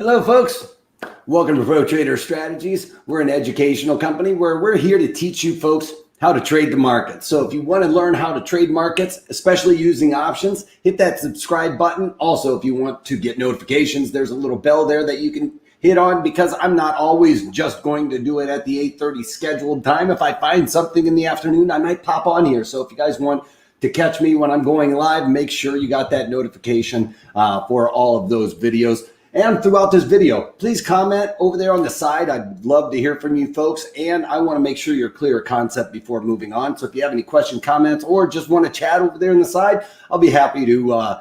Hello, folks. Welcome to Pro Trader Strategies. We're an educational company where we're here to teach you folks how to trade the market. So if you want to learn how to trade markets, especially using options, hit that subscribe button. Also, if you want to get notifications, there's a little bell there that you can hit on, because I'm not always just going to do it at the 8:30 scheduled time. If I find something in the afternoon, I might pop on here. So if you guys want to catch me when I'm going live, make sure you got that notification for all of those videos. And throughout this video, please comment over there on the side. I'd love to hear from you folks. And I want to make sure you're clear of concept before moving on. So if you have any questions, comments, or just want to chat over there on the side, I'll be happy to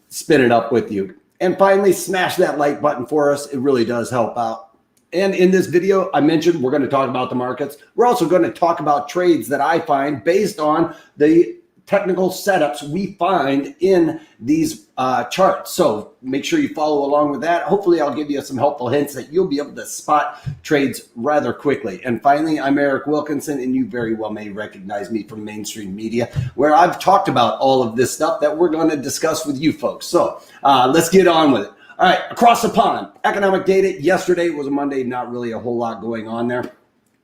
spin it up with you. And finally, smash that like button for us. It really does help out. And in this video, I mentioned we're going to talk about the markets. We're also going to talk about trades that I find based on the technical setups we find in these charts. So make sure you follow along with that. Hopefully I'll give you some helpful hints that you'll be able to spot trades rather quickly. And finally, I'm Eric Wilkinson, and you very well may recognize me from mainstream media, where I've talked about all of this stuff that we're going to discuss with you folks. So let's get on with it. All right, across the pond, economic data. Yesterday was a Monday, not really a whole lot going on there.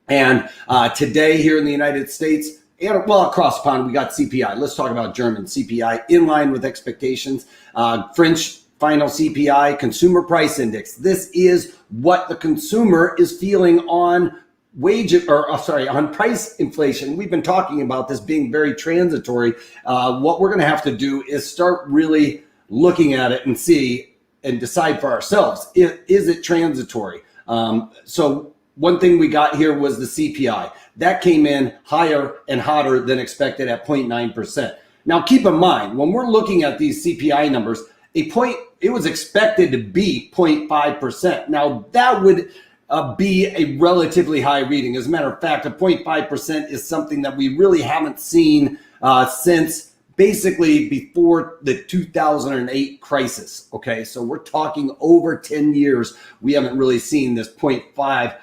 And today here in the United States, and well, across the pond, we got CPI. Let's talk about German CPI in line with expectations. French final CPI, consumer price index. This is what the consumer is feeling on on price inflation. We've been talking about this being very transitory. What we're going to have to do is start really looking at it and see and decide for ourselves, is it transitory? So one thing we got here was the CPI. That came in higher and hotter than expected at 0.9%. Now, keep in mind, when we're looking at these CPI numbers, it was expected to be 0.5%. Now, that would be a relatively high reading. As a matter of fact, a 0.5% is something that we really haven't seen since basically before the 2008 crisis. Okay, so we're talking over 10 years. We haven't really seen this 0.5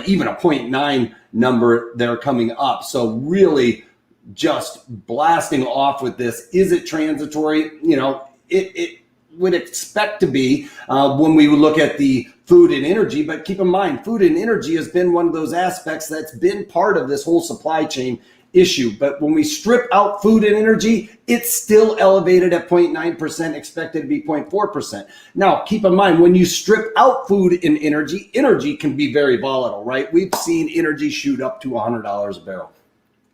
even a 0.9 number there coming up. So really just blasting off with this. Is it transitory? You know, it would expect to be when we look at the food and energy, but keep in mind, food and energy has been one of those aspects that's been part of this whole supply chain issue. But when we strip out food and energy, it's still elevated at 0.9%, expected to be 0.4%. Now, keep in mind, when you strip out food and energy, energy can be very volatile, right? We've seen energy shoot up to $100 a barrel.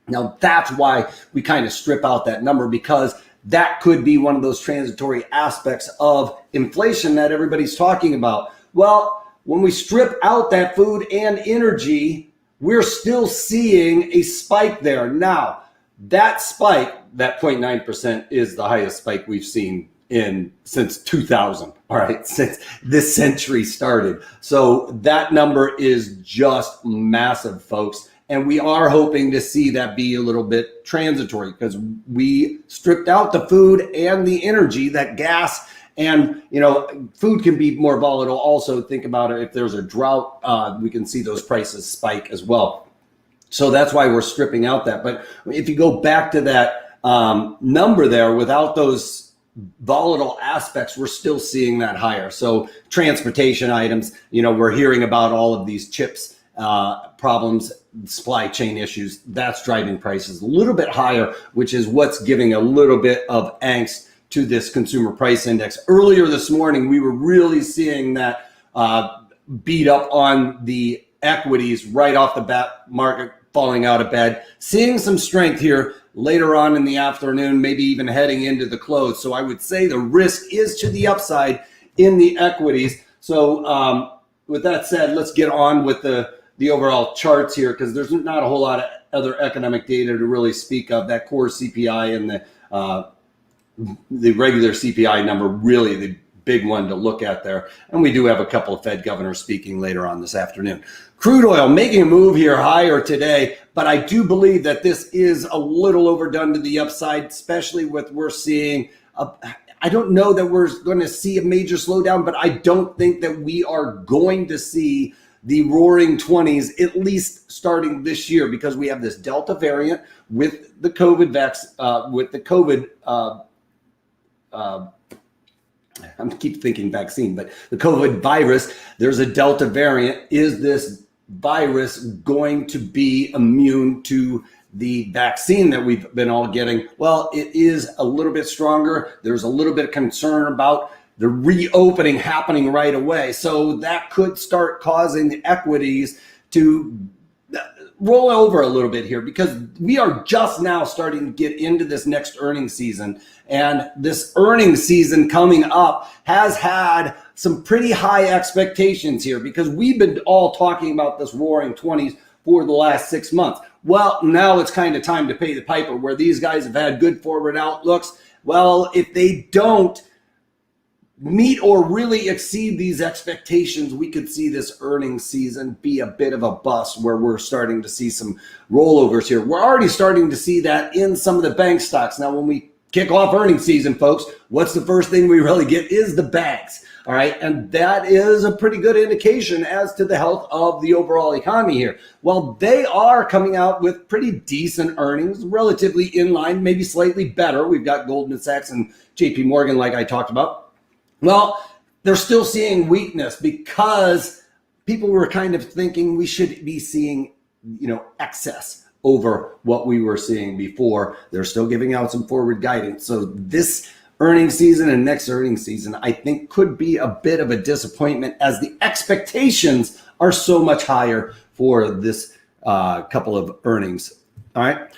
Now, that's why we kind of strip out that number, because that could be one of those transitory aspects of inflation that everybody's talking about. Well, when we strip out that food and energy, we're still seeing a spike there. Now, that spike, that 0.9%, is the highest spike we've seen since 2000, all right, since this century started. So that number is just massive, folks. And we are hoping to see that be a little bit transitory, because we stripped out the food and the energy, that gas. And, you know, food can be more volatile. Also, think about it. If there's a drought, we can see those prices spike as well. So that's why we're stripping out that. But if you go back to that number there, without those volatile aspects, we're still seeing that higher. So transportation items, you know, we're hearing about all of these chips problems, supply chain issues. That's driving prices a little bit higher, which is what's giving a little bit of angst to this consumer price index. Earlier this morning, we were really seeing that beat up on the equities right off the bat, market falling out of bed. Seeing some strength here later on in the afternoon, maybe even heading into the close. So I would say the risk is to the upside in the equities. So with that said, let's get on with the overall charts here, because there's not a whole lot of other economic data to really speak of. That core CPI and the regular CPI number, really the big one to look at there. And we do have a couple of Fed governors speaking later on this afternoon. Crude oil making a move here higher today, but I do believe that this is a little overdone to the upside, especially with we're seeing I don't know that we're going to see a major slowdown, but I don't think that we are going to see the roaring 20s, at least starting this year, because we have this Delta variant with the COVID I keep thinking vaccine, but the COVID virus, there's a Delta variant. Is this virus going to be immune to the vaccine that we've been all getting? Well, it is a little bit stronger. There's a little bit of concern about the reopening happening right away. So that could start causing the equities to roll over a little bit here, because we are just now starting to get into this next earnings season. And this earnings season coming up has had some pretty high expectations here, because we've been all talking about this roaring 20s for the last 6 months. Well, now it's kind of time to pay the piper, where these guys have had good forward outlooks. Well, if they don't meet or really exceed these expectations, we could see this earnings season be a bit of a bust, where we're starting to see some rollovers here. We're already starting to see that in some of the bank stocks. Now, when we kick off earnings season, folks, what's the first thing we really get is the banks. All right. And that is a pretty good indication as to the health of the overall economy here. Well, they are coming out with pretty decent earnings, relatively in line, maybe slightly better. We've got Goldman Sachs and JPM, like I talked about. Well, they're still seeing weakness, because people were kind of thinking we should be seeing, excess over what we were seeing before. They're still giving out some forward guidance. So this earnings season and next earnings season, I think, could be a bit of a disappointment, as the expectations are so much higher for this couple of earnings. All right.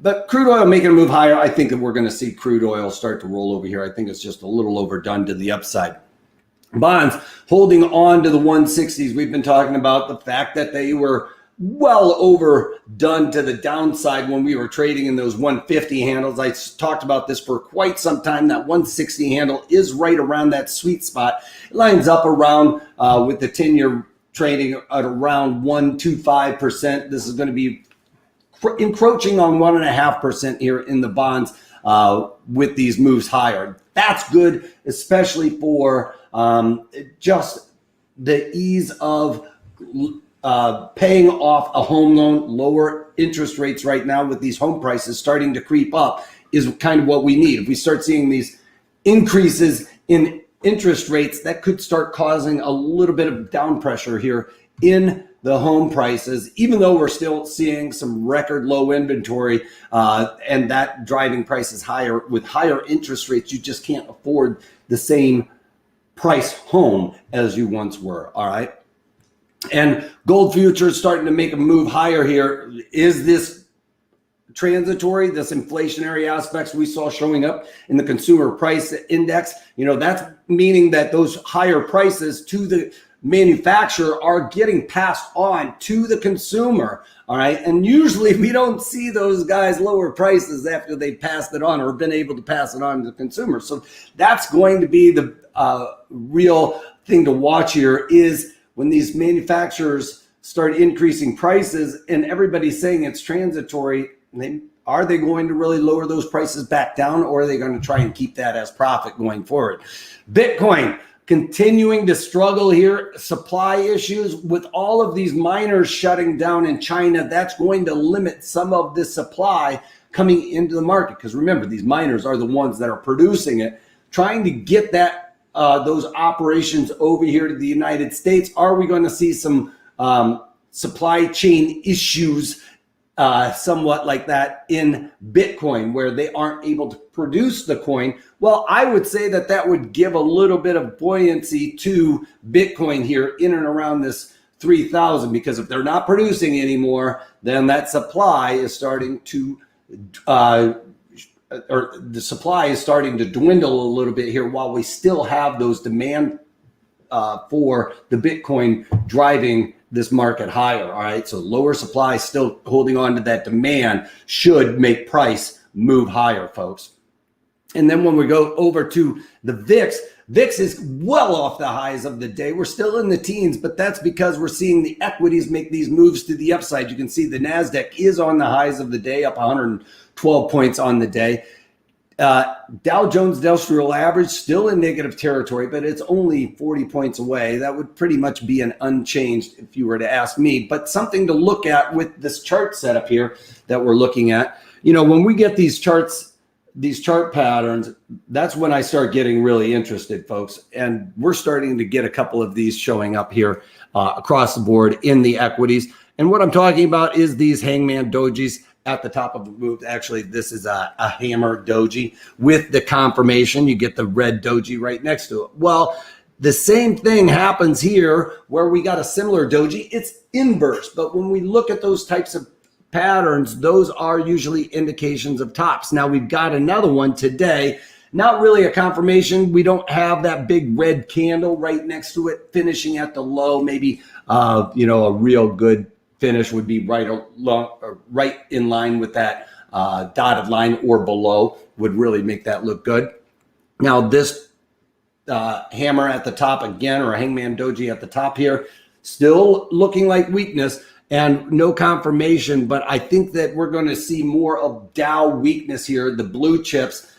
But crude oil making a move higher, I think that we're going to see crude oil start to roll over here. I think it's just a little overdone to the upside. Bonds holding on to the 160s. We've been talking about the fact that they were well overdone to the downside when we were trading in those 150 handles. I talked about this for quite some time. That 160 handle is right around that sweet spot. It lines up around with the 10-year trading at around 1.25%. This is going to be encroaching on 1.5% here in the bonds with these moves higher. That's good, especially for just the ease of paying off a home loan. Lower interest rates right now, with these home prices starting to creep up, is kind of what we need. If we start seeing these increases in interest rates, that could start causing a little bit of down pressure here in the home prices, even though we're still seeing some record low inventory, and that driving prices higher. With higher interest rates, you just can't afford the same price home as you once were. All right. And gold futures starting to make a move higher here. Is this transitory? This inflationary aspects we saw showing up in the consumer price index, that's meaning that those higher prices to the manufacturer are getting passed on to the consumer. All right. And usually we don't see those guys lower prices after they passed it on or been able to pass it on to the consumer. So that's going to be the real thing to watch here, is when these manufacturers start increasing prices and everybody's saying it's transitory, are they going to really lower those prices back down, or are they going to try and keep that as profit going forward? Bitcoin continuing to struggle here. Supply issues with all of these miners shutting down in China. That's going to limit some of this supply coming into the market, because remember, these miners are the ones that are producing it, trying to get that those operations over here to the United States. Are we going to see some supply chain issues somewhat like that in Bitcoin, where they aren't able to produce the coin? Well, I would say that that would give a little bit of buoyancy to Bitcoin here in and around this 3,000, because if they're not producing anymore, then that supply is starting to the supply is starting to dwindle a little bit here, while we still have those demand for the Bitcoin driving this market higher. All right. So lower supply still holding on to that demand should make price move higher, folks. And then when we go over to the VIX, VIX is well off the highs of the day. We're still in the teens, but that's because we're seeing the equities make these moves to the upside. You can see the NASDAQ is on the highs of the day, up 112 points on the day. Dow Jones Industrial Average still in negative territory, but it's only 40 points away. That would pretty much be an unchanged if you were to ask me. But something to look at with this chart setup here that we're looking at. When we get these charts these chart patterns, that's when I start getting really interested, folks. And we're starting to get a couple of these showing up here across the board in the equities. And what I'm talking about is these hangman dojis at the top of the move. Actually, this is a hammer doji with the confirmation. You get the red doji right next to it. Well, the same thing happens here where we got a similar doji. It's inverse, but when we look at those types of patterns, those are usually indications of tops. Now we've got another one today, not really a confirmation. We don't have that big red candle right next to it finishing at the low. Maybe a real good finish would be right in line with that dotted line or below would really make that look good. Now this hammer at the top again, or a hangman doji at the top here, still looking like weakness and no confirmation, but I think that we're going to see more of Dow weakness here. The blue chips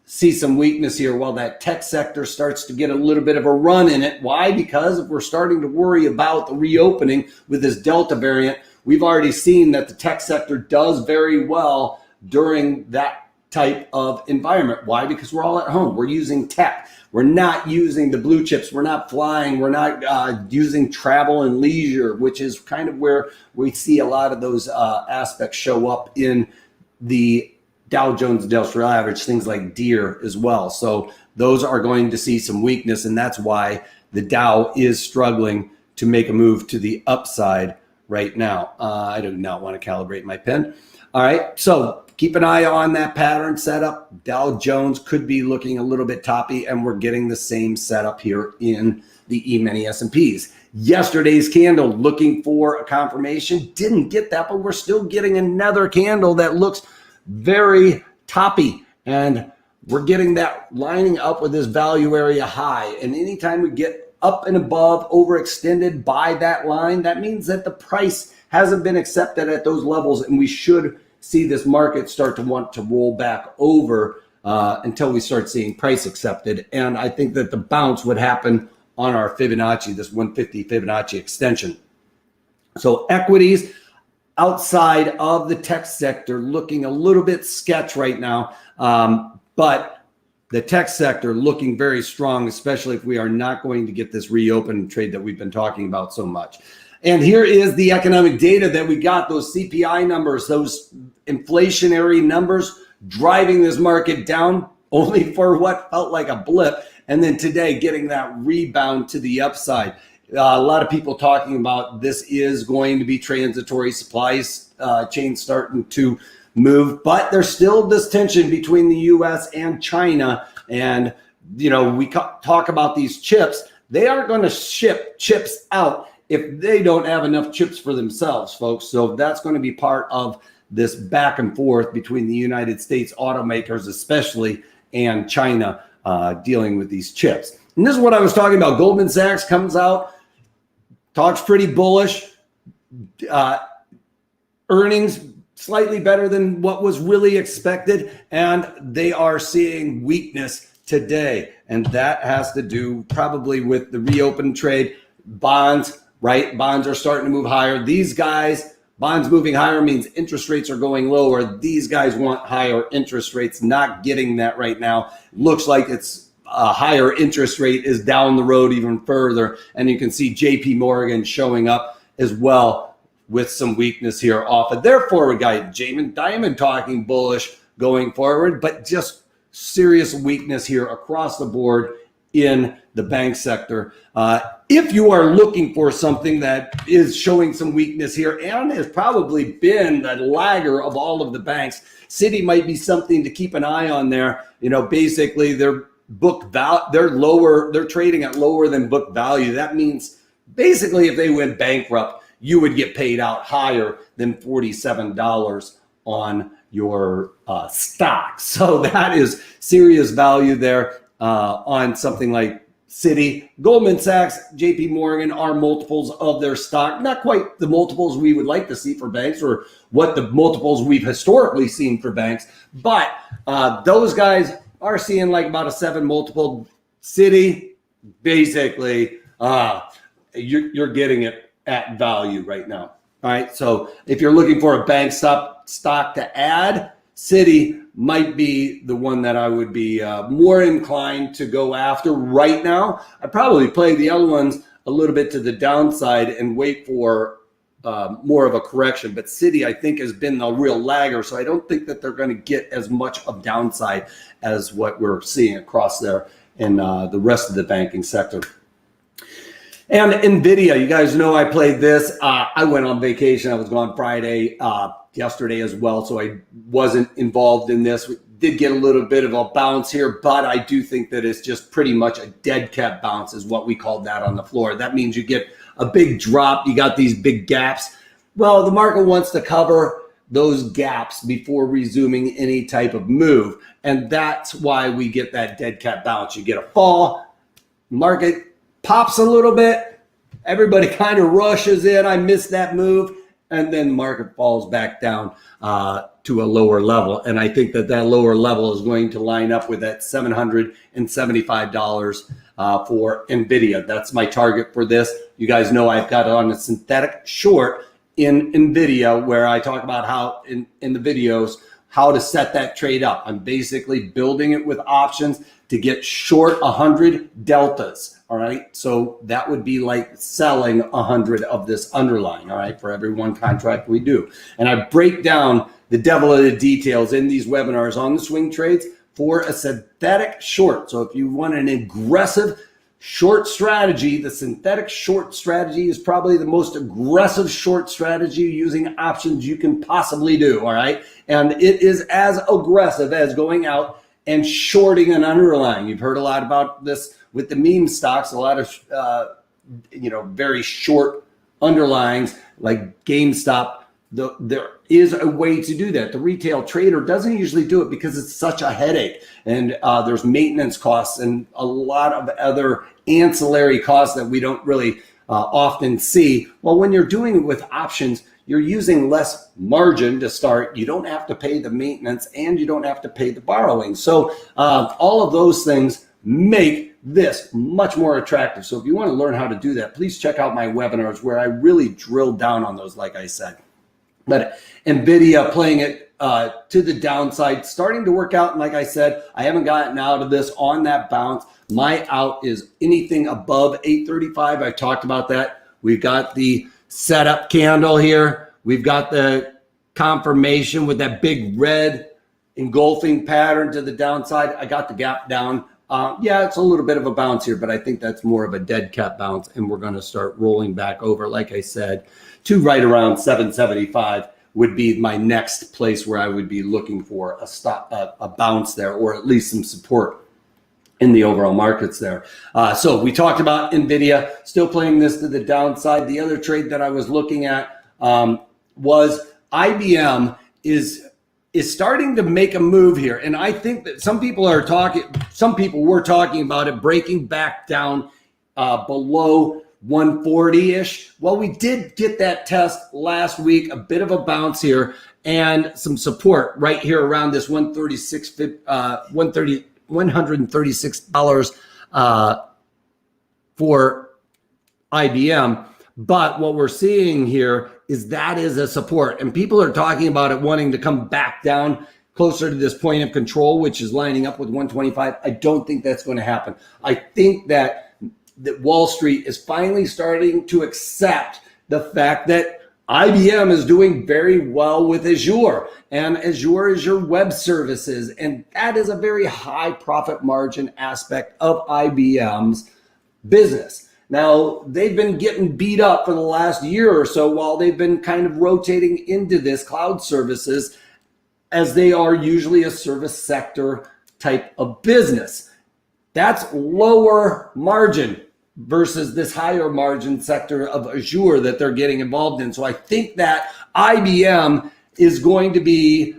see some weakness here while that tech sector starts to get a little bit of a run in it. Why? Because we're starting to worry about the reopening with this Delta variant. We've already seen that the tech sector does very well during that type of environment. Why? Because we're all at home. We're using tech. We're not using the blue chips. We're not flying. We're not using travel and leisure, which is kind of where we see a lot of those aspects show up in the Dow Jones Industrial Average, things like DEER as well. So those are going to see some weakness, and that's why the Dow is struggling to make a move to the upside right now. I do not want to calibrate my pen. All right, so keep an eye on that pattern setup. Dow Jones could be looking a little bit toppy, and we're getting the same setup here in the E-mini S&Ps. Yesterday's candle looking for a confirmation. Didn't get that, but we're still getting another candle that looks very toppy, and we're getting that lining up with this value area high. And anytime we get up and above, overextended by that line, that means that the price hasn't been accepted at those levels, and we should see this market start to want to roll back over until we start seeing price accepted. And I think that the bounce would happen on our Fibonacci, this 150 Fibonacci extension. So equities outside of the tech sector looking a little bit sketch right now, but the tech sector looking very strong, especially if we are not going to get this reopen trade that we've been talking about so much. And here is the economic data that we got, those CPI numbers, those inflationary numbers driving this market down only for what felt like a blip. And then today getting that rebound to the upside. A lot of people talking about this is going to be transitory, supplies chain starting to move, but there's still this tension between the US and China. And, we talk about these chips. They aren't going to ship chips out if they don't have enough chips for themselves, folks. So that's going to be part of this back and forth between the United States automakers, especially, and China dealing with these chips. And this is what I was talking about. Goldman Sachs comes out, talks pretty bullish, earnings slightly better than what was really expected, and they are seeing weakness today. And that has to do probably with the reopened trade. Bonds, right? Bonds are starting to move higher. These guys, bonds moving higher means interest rates are going lower. These guys want higher interest rates, not getting that right now. Looks like it's a higher interest rate is down the road even further. And you can see JP showing up as well with some weakness here off of their forward guide. Diamond talking bullish going forward, but just serious weakness here across the board in the bank sector. If you are looking for something that is showing some weakness here and has probably been the lagger of all of the banks, Citi might be something to keep an eye on there. Basically their book value, they're trading at lower than book value. That means basically if they went bankrupt, you would get paid out higher than $47 on your stock. So that is serious value there on something like Citi. Goldman Sachs, JP Morgan are multiples of their stock. Not quite the multiples we would like to see for banks or what the multiples we've historically seen for banks, but those guys are seeing like about a 7 multiple. Citi, basically, you're getting it at value right now. All right, so if you're looking for a bank stock to add, Citi might be the one that I would be more inclined to go after right now. I'd probably play the other ones a little bit to the downside and wait for more of a correction. But Citi, I think, has been the real lagger. So I don't think that they're going to get as much of downside as what we're seeing across there in the rest of the banking sector. And NVIDIA, you guys know I played this. I went on vacation. I was gone Friday, yesterday as well, so I wasn't involved in this. We did get a little bit of a bounce here, but I do think that it's just pretty much a dead cat bounce is what we called that on the floor. That means you get a big drop. You got these big gaps. Well, the market wants to cover those gaps before resuming any type of move. And that's why we get that dead cat bounce. You get a fall, market pops a little bit, everybody kind of rushes in. I missed that move, and then the market falls back down to a lower level. And I think that lower level is going to line up with that $775 for NVIDIA. That's my target for this. You guys know I've got it on a synthetic short in NVIDIA, where I talk about how in the videos how to set that trade up. I'm basically building it with options to get short 100 deltas. All right, so that would be like selling 100 of this underlying, all right, for every one contract we do. And I break down the devil of the details in these webinars on the swing trades for a synthetic short. So if you want an aggressive short strategy, the synthetic short strategy is probably the most aggressive short strategy using options you can possibly do, all right? And it is as aggressive as going out and shorting an underlying. You've heard a lot about this with the meme stocks, a lot of very short underlyings like GameStop. There is a way to do that. The retail trader doesn't usually do it because it's such a headache, and there's maintenance costs and a lot of other ancillary costs that we don't really often see. Well, when you're doing it with options, you're using less margin to start. You don't have to pay the maintenance and you don't have to pay the borrowing. So all of those things make this much more attractive. So if you want to learn how to do that, please check out my webinars where I really drill down on those, like I said. But NVIDIA playing it to the downside, starting to work out. And like I said, I haven't gotten out of this on that bounce. My out is anything above 835. I talked about that. We've got the setup candle here. We've got the confirmation with that big red engulfing pattern to the downside. I got the gap down. Yeah, it's a little bit of a bounce here, but I think that's more of a dead cat bounce, and we're going to start rolling back over, like I said, to right around 775 would be my next place where I would be looking for a bounce there, or at least some support in the overall markets there. So we talked about NVIDIA, still playing this to the downside. The other trade that I was looking at was IBM is starting to make a move here. And I think that some people were talking about it breaking back down below 140-ish. Well, we did get that test last week, a bit of a bounce here, and some support right here around this $136 for IBM. But what we're seeing here is that is a support, and people are talking about it wanting to come back down closer to this point of control, which is lining up with 125. I don't think that's going to happen. I think that Wall Street is finally starting to accept the fact that IBM is doing very well with Azure, and Azure is your web services, and that is a very high profit margin aspect of IBM's business. Now, they've been getting beat up for the last year or so while they've been kind of rotating into this cloud services, as they are usually a service sector type of business. That's lower margin versus this higher margin sector of Azure that they're getting involved in. So I think that IBM is going to be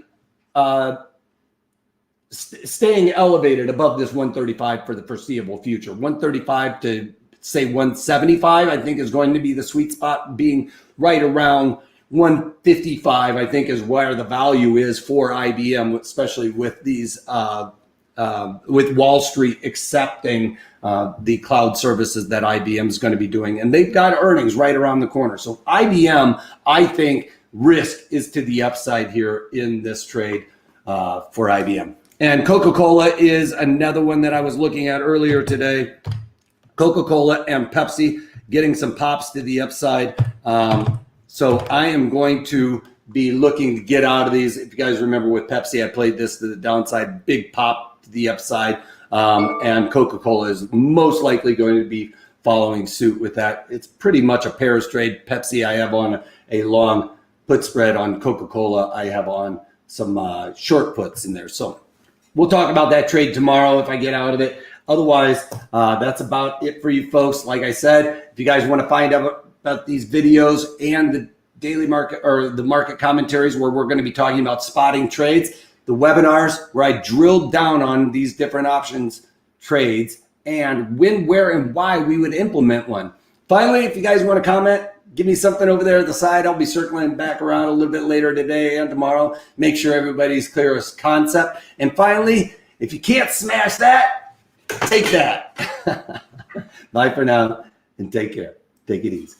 staying elevated above this 135 for the foreseeable future. 135 to say 175, I think, is going to be the sweet spot. Being right around 155, I think, is where the value is for IBM, especially with these with Wall Street accepting the cloud services that IBM is going to be doing. And they've got earnings right around the corner. So IBM, I think, risk is to the upside here in this trade. for IBM. And Coca-Cola is another one that I was looking at earlier today. Coca-Cola and Pepsi getting some pops to the upside. So I am going to be looking to get out of these. If you guys remember with Pepsi, I played this to the downside, big pop to the upside. And Coca-Cola is most likely going to be following suit with that. It's pretty much a pairs trade. Pepsi, I have on a long put spread. On Coca-Cola, I have on some short puts in there. So we'll talk about that trade tomorrow if I get out of it. Otherwise, that's about it for you folks. Like I said, if you guys want to find out about these videos and the daily market or the market commentaries where we're going to be talking about spotting trades, the webinars where I drilled down on these different options trades and when, where, and why we would implement one. Finally, if you guys want to comment, give me something over there at the side. I'll be circling back around a little bit later today and tomorrow. Make sure everybody's clear as concept. And finally, if you can't smash that, take that. Bye for now and take care. Take it easy.